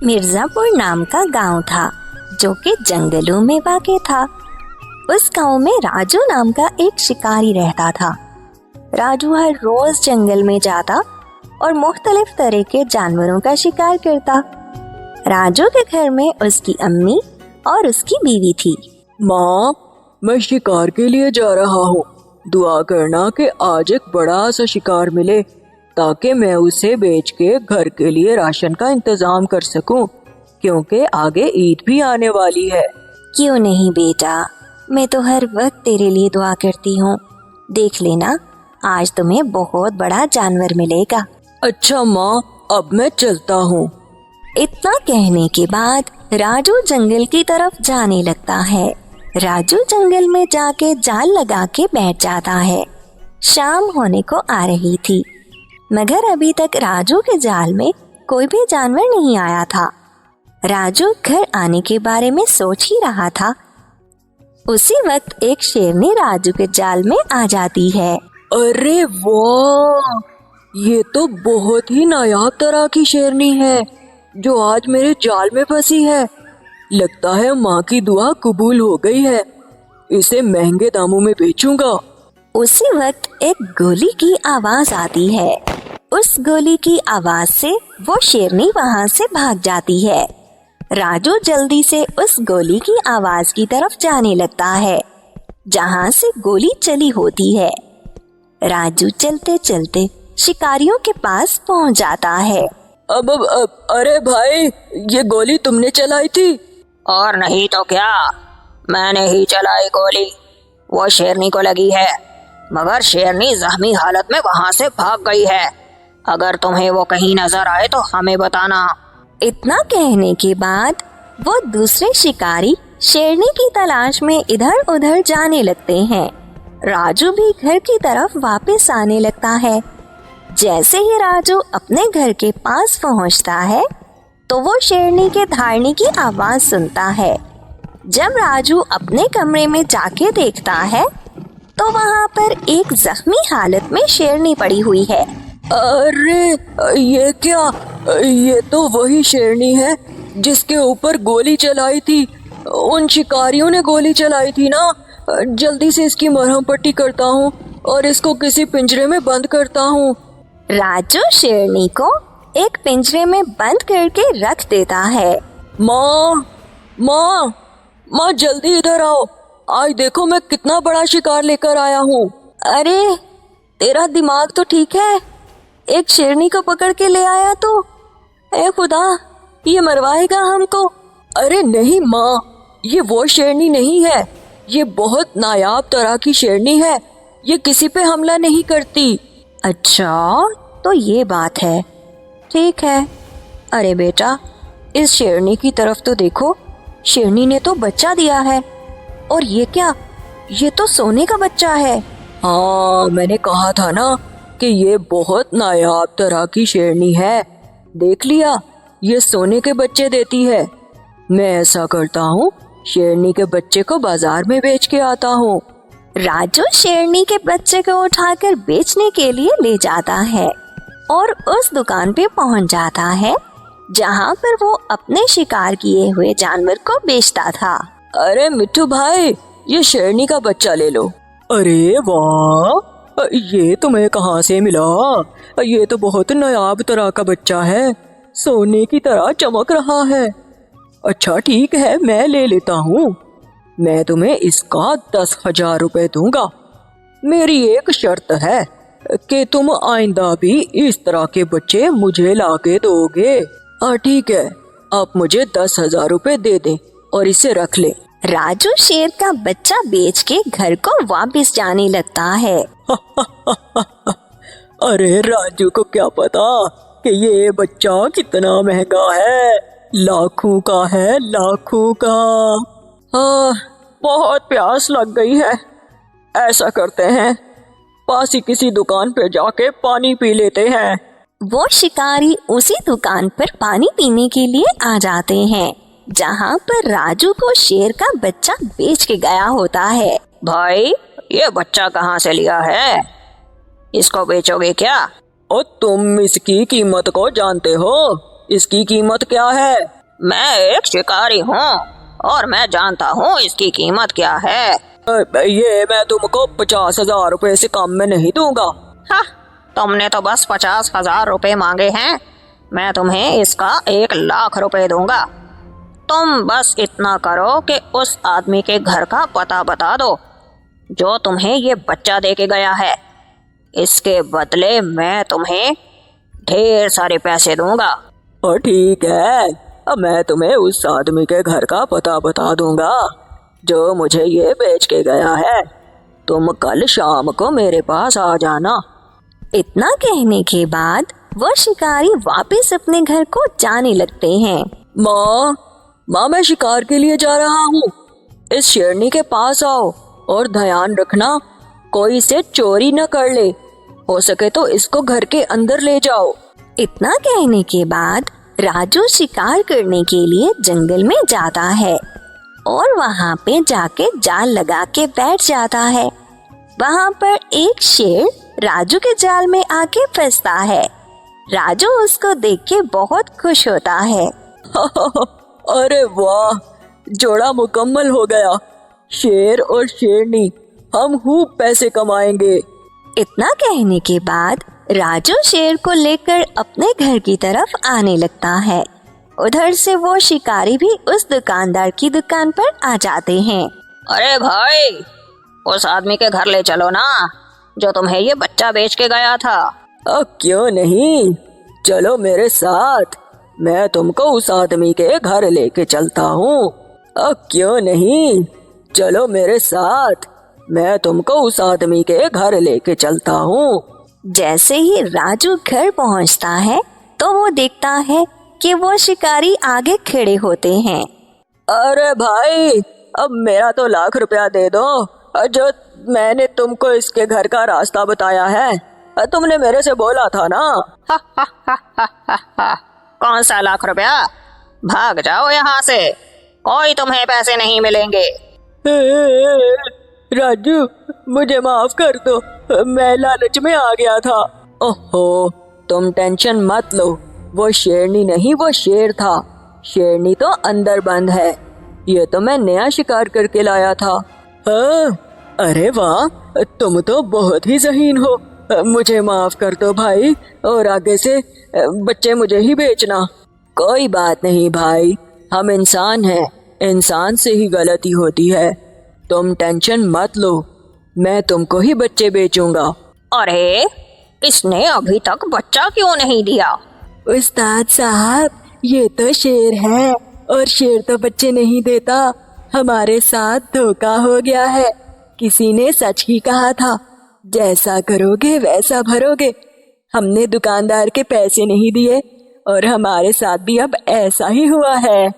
मिर्जापुर नाम का गांव था जो कि जंगलों में वाक़ था। उस गांव में राजू नाम का एक शिकारी रहता था। राजू हर रोज जंगल में जाता और मुख्तलिफ तरह के जानवरों का शिकार करता। राजू के घर में उसकी अम्मी और उसकी बीवी थी। माँ, मैं शिकार के लिए जा रहा हूँ। दुआ करना कि आज एक बड़ा सा शिकार मिले ताकि मैं उसे बेच के घर के लिए राशन का इंतजाम कर सकूं, क्योंकि आगे ईद भी आने वाली है। क्यों नहीं बेटा, मैं तो हर वक्त तेरे लिए दुआ करती हूँ। देख लेना, आज तुम्हें बहुत बड़ा जानवर मिलेगा। अच्छा माँ, अब मैं चलता हूँ। इतना कहने के बाद राजू जंगल की तरफ जाने लगता है। राजू जंगल में जाके जाल लगा के बैठ जाता है। शाम होने को आ रही थी, मगर अभी तक राजू के जाल में कोई भी जानवर नहीं आया था। राजू घर आने के बारे में सोच ही रहा था। उसी वक्त एक शेरनी राजू के जाल में आ जाती है। अरे वाह, ये तो बहुत ही नायाब तरह की शेरनी है जो आज मेरे जाल में फंसी है। लगता है माँ की दुआ कबूल हो गई है। इसे महंगे दामों में बेचूंगा। उसी वक्त एक गोली की आवाज आती है। उस गोली की आवाज से वो शेरनी वहाँ से भाग जाती है। राजू जल्दी से उस गोली की आवाज की तरफ जाने लगता है जहाँ से गोली चली होती है। राजू चलते चलते शिकारियों के पास पहुँच जाता है। अब अरे भाई, ये गोली तुमने चलाई थी? और नहीं तो क्या, मैंने ही चलाई गोली। वो शेरनी को लगी है, मगर शेरनी जख्मी हालत में वहाँ से भाग गई है। अगर तुम्हें वो कहीं नजर आए तो हमें बताना। इतना कहने के बाद वो दूसरे शिकारी शेरनी की तलाश में इधर उधर जाने लगते हैं। राजू भी घर की तरफ वापस आने लगता है। जैसे ही राजू अपने घर के पास पहुंचता है तो वो शेरनी के दहाड़ने की आवाज सुनता है। जब राजू अपने कमरे में जाके देखता है तो वहाँ पर एक जख्मी हालत में शेरनी पड़ी हुई है। अरे ये क्या? ये तो वही शेरनी है जिसके ऊपर गोली चलाई थी। उन शिकारियों ने गोली चलाई थी ना। जल्दी से इसकी मरहम पट्टी करता हूँ और इसको किसी पिंजरे में बंद करता हूँ। राजू शेरनी को एक पिंजरे में बंद करके रख देता है। माँ, माँ, माँ, जल्दी इधर आओ। आज देखो मैं कितना बड़ा शिकार लेकर आया हूँ। अरे, तेरा दिमाग तो ठीक है, एक शेरनी को पकड़ के ले आया तो। ए खुदा, ये मरवाएगा हमको। अरे नहीं माँ, ये वो शेरनी नहीं है। ये बहुत नायाब तरह की शेरनी है। ये किसी पे हमला नहीं करती। अच्छा, तो ये बात है। ठीक है। अरे बेटा, इस शेरनी की तरफ तो देखो। शेरनी ने तो बच्चा दिया है। और ये क्या? ये तो सोने का बच्चा है। हाँ, मैंने कहा था ना कि ये बहुत नायाब तरह की शेरनी है। देख लिया, ये सोने के बच्चे देती है। मैं ऐसा करता हूँ, शेरनी के बच्चे को बाजार में बेच के आता हूँ। राजू शेरनी के बच्चे को उठाकर बेचने के लिए ले जाता है और उस दुकान पे पहुंच जाता है जहां पर वो अपने शिकार किए हुए जानवर को बेचता था। अरे मिट्टू भाई, ये शेरनी का बच्चा ले लो। अरे वाह, ये तुम्हें कहाँ से मिला? ये तो बहुत नायाब तरह का बच्चा है, सोने की तरह चमक रहा है। अच्छा ठीक है, मैं ले लेता हूँ। मैं तुम्हें इसका 10,000 रुपए दूंगा। मेरी एक शर्त है कि तुम आइंदा भी इस तरह के बच्चे मुझे ला के दोगे। ठीक है, आप मुझे 10,000 रुपए दे दें और इसे रख ले। राजू शेर का बच्चा बेच के घर को वापस जाने लगता है। अरे राजू को क्या पता कि ये बच्चा कितना महंगा है। लाखों का है, लाखों का। बहुत प्यास लग गई है। ऐसा करते हैं, पास ही किसी दुकान पे जाके पानी पी लेते हैं। वो शिकारी उसी दुकान पर पानी पीने के लिए आ जाते हैं जहाँ पर राजू को शेर का बच्चा बेच के गया होता है। भाई, ये बच्चा कहाँ से लिया है? इसको बेचोगे क्या? और तुम इसकी कीमत को जानते हो? इसकी कीमत क्या है? मैं एक शिकारी हूँ और मैं जानता हूँ इसकी कीमत क्या है। ये मैं तुमको 50,000 रुपए से कम में नहीं दूंगा। हाँ, तुमने तो बस 50,000 रुपए मांगे हैं, मैं तुम्हें इसका 1,00,000 रुपए दूंगा। तुम बस इतना करो कि उस आदमी के घर का पता बता दो जो तुम्हें ये बच्चा दे के गया है। इसके बदले मैं तुम्हें ढेर सारे पैसे दूंगा। और ठीक है, अब मैं तुम्हें उस आदमी के घर का पता बता दूंगा जो मुझे ये बेच के गया है। तुम कल शाम को मेरे पास आ जाना। इतना कहने के बाद वो शिकारी वापस अपने घर को जाने लगते हैं। माँ मैं शिकार के लिए जा रहा हूँ। इस शेरनी के पास आओ और ध्यान रखना कोई इसे चोरी न कर ले। हो सके तो इसको घर के अंदर ले जाओ। इतना कहने के बाद राजू शिकार करने के लिए जंगल में जाता है और वहाँ पे जाके जाल लगा के बैठ जाता है। वहाँ पर एक शेर राजू के जाल में आके फंसता है। राजू उसको देख के बहुत खुश होता है। अरे वाह, जोड़ा मुकम्मल हो गया। शेर और शेरनी, हम खूब पैसे कमाएंगे। इतना कहने के बाद राजू शेर को लेकर अपने घर की तरफ आने लगता है। उधर से वो शिकारी भी उस दुकानदार की दुकान पर आ जाते हैं। अरे भाई, उस आदमी के घर ले चलो ना जो तुम्हें ये बच्चा बेच के गया था। अब क्यों नहीं, चलो मेरे साथ, मैं तुमको उस आदमी के घर लेके चलता हूँ। अब क्यों नहीं, चलो मेरे साथ, मैं तुमको उस आदमी के घर लेके चलता हूँ। जैसे ही राजू घर पहुँचता है तो वो देखता है कि वो शिकारी आगे खड़े होते हैं। अरे भाई, अब मेरा तो 1,00,000 रुपया दे दो जो मैंने तुमको इसके घर का रास्ता बताया है। तुमने मेरे से बोला था ना। हा हा हा हा हा हा। कौन सा 1,00,000 रुपया? भाग जाओ यहाँ से, कोई तुम्हें पैसे नहीं मिलेंगे। राजू, मुझे माफ कर दो, मैं लालच में आ गया था। ओहो, तुम टेंशन मत लो, वो शेरनी नहीं, वो शेर था। शेरनी तो अंदर बंद है, ये तो मैं नया शिकार करके लाया था। हाँ, अरे वाह, तुम तो बहुत ही ज़हीन हो। मुझे माफ कर दो भाई, और आगे से बच्चे मुझे ही बेचना। कोई बात नहीं भाई, हम इंसान हैं, इंसान से ही गलती होती है। तुम टेंशन मत लो, मैं तुमको ही बच्चे बेचूंगा। अरे, इसने अभी तक बच्चा क्यों नहीं दिया? उस्ताद साहब, ये तो शेर है और शेर तो बच्चे नहीं देता। हमारे साथ धोखा हो गया है। किसी ने सच ही कहा था, जैसा करोगे वैसा भरोगे। हमने दुकानदार के पैसे नहीं दिए और हमारे साथ भी अब ऐसा ही हुआ है।